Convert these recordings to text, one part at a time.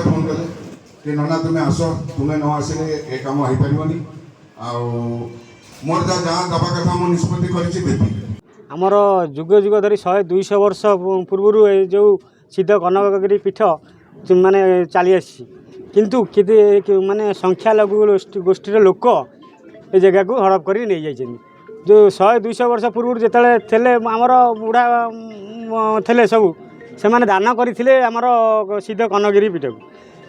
Phone कले कि नना तुम्हें आस तुम्हें न आसिले ए काम हो पारबनी मोर जहाँ दबा कथा मो निष्पत्ति कर आमर जुग जुग धरी 100-200 वर्ष पूर्व जो सिद्ध कनकगिरी पीठ माने चली आसी किंतु माने संख्यालघु गोष्ठीर लोक ए जगह को हड़प कर नहीं जाइए जो 100-200 वर्ष पूर्व जिते थे आमर बुढ़ा थे सब से मैंने दान करते आमर सिद्ध कनकगिरी पीठ को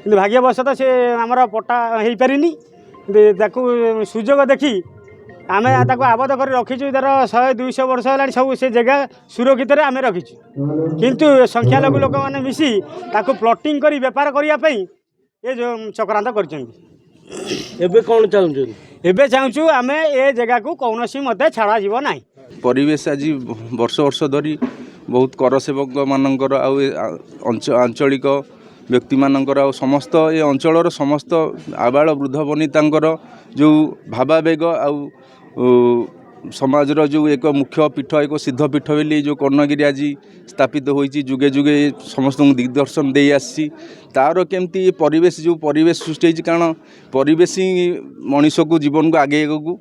कि भाग्यवशत से आमर पट्टा हो पारिनी सुजोग देखी आमे ताको आबद्ध कर रखीचु तार 100-200 वर्ष है सब से जगह सुरक्षित आम रखीचु किंतु संख्यालघु लोक मैंने मिसी ताको प्लॉटिंग करी व्यापार करने ये जो चक्रांत कर कौन चाहूँ एबे चाहूँ आम ए जगह को कौन सी मत छाड़ा जीव ना परिवेश आज वर्ष वर्ष धरी बहुत कर सेवक मानकर आंचलिक व्यक्ति मानकर समस्त ए अंचलर समस्त आबाल वृद्ध वनितांकर जो भावावेग आउ समाजर जो एक मुख्य पीठ एक सिद्ध पीठ बोली जो कर्णगिरी आज स्थापित होती जुगे जुगे समस्त दिग्दर्शन दे आसी तार केमती परिवेश जो परिवेश सृष्टि कारण परिवेश ही मनीष को जीवन को आगे को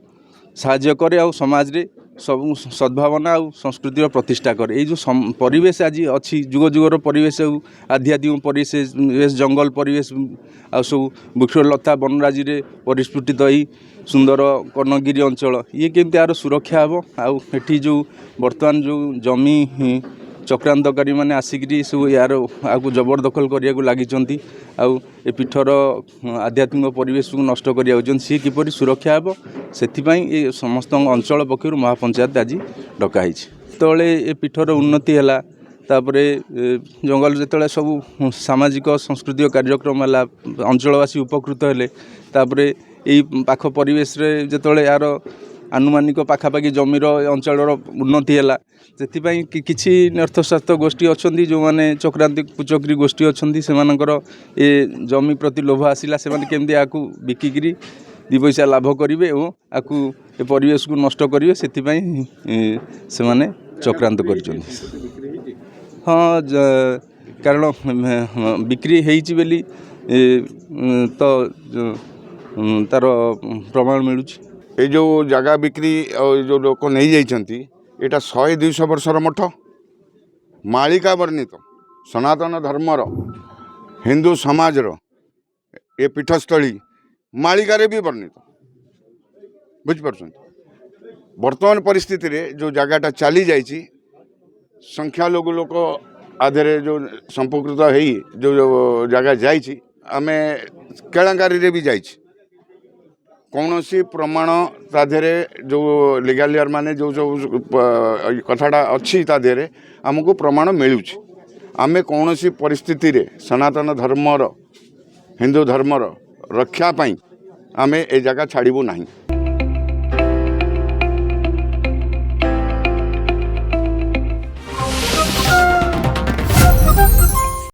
साहाय्य करे आ समाज रे सब सद्भावना और संस्कृतिर प्रतिष्ठा करे ये जो परिवेश आज अच्छी जुग जुगर परिवेश आध्यात्मिक परिवेश जंगल परिवेश आ सब वृक्षलता वनराजी रे परिस्फुटित ही सुंदर कर्णगिरी अंचल ये केमती यार सुरक्षा हम आठी जो बर्तमान जो जमी चक्रांतकारी मैंने आसिकी सब यार आपको जबरदखल करने को लगी ए पीठर आध्यात्मिक परिवेश को नष्ट कर सी किपर सुरक्षा हम से समस्त अंचल पक्षर महापंचायत आज डकाई जो ए पीठर उन्नति है तापरे जंगल जो सब सामाजिक सांस्कृतिक कार्यक्रम है अंचलवासी उपकृत हेले तापरे यही पाख परिवेश जो यार आनुमानिक पाखापाखि जमीर अंचलर उन्नति है से किसी अर्थशास्त्र गोष्ठी अच्छा जो मैंने चक्रांति कुचक्री गोष्ठी अच्छा से जमी प्रति लोभ आसला से केमती आपको बिकिकी दी पैसा लाभ करेंगे और आपको ए परिवेश को नष्ट करेंगे से माने चक्रांत कर हाँ कारण बिक्री होती बोली तो तार प्रमाण मिलूँ ये जो जगह बिक्री जो लोक नहीं जाइछंती एटा 100-200 वर्षर मठ मालिका वर्णित सनातन धर्मर हिंदू समाजर ये पीठस्थली मालिकार भी वर्णित बुझिपार वर्तमान परिस्थिति रे जो जगहटा चली जाइए संख्यालघु लोक आधे जो संपर्कृत हो जो जगह जाइए आम केलांगारी रे भी जाइए कौन सी प्रमाण ताधे जो लीगालियर माने जो जो कथाटा अच्छी ताधे आमको प्रमाण मिलूँ आमे कौन सी परिस्थिति रे सनातन धर्मर हिंदू धर्मर रक्षा पाई आमे ए जगह छाड़बू नहीं।